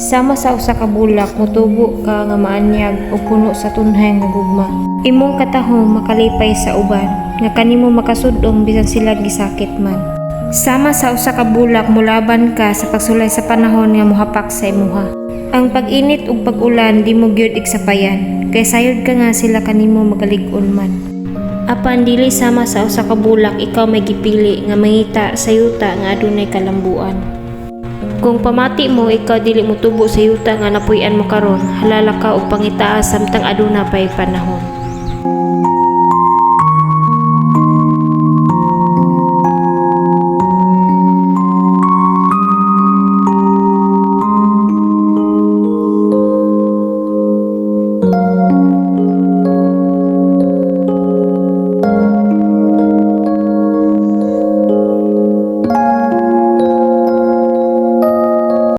Sama sa usa ka bulak motubo ka nga maanyag o puno sa tunhay nga gugma. Imong katahom makalipay sa uban nga kanimo makasudong bisan sila gisakit man. Sama sa usa ka bulak mulaban ka sa pagsulay sa panahon nga mohapak sa imuha. Ang pag-init ug pag-ulan di mo gyud igsapayan kay sayod ka nga sila kanimo magalig-on man. Apan dili sama sa usa ka bulak ikaw may gipili nga mangita sa yuta nga adunay kalambuan. Kung pamati mo ikaw dili mo tubo sa yuta nga napuy-an mo karon, halala ka og pangitaas samtang aduna pay panahon.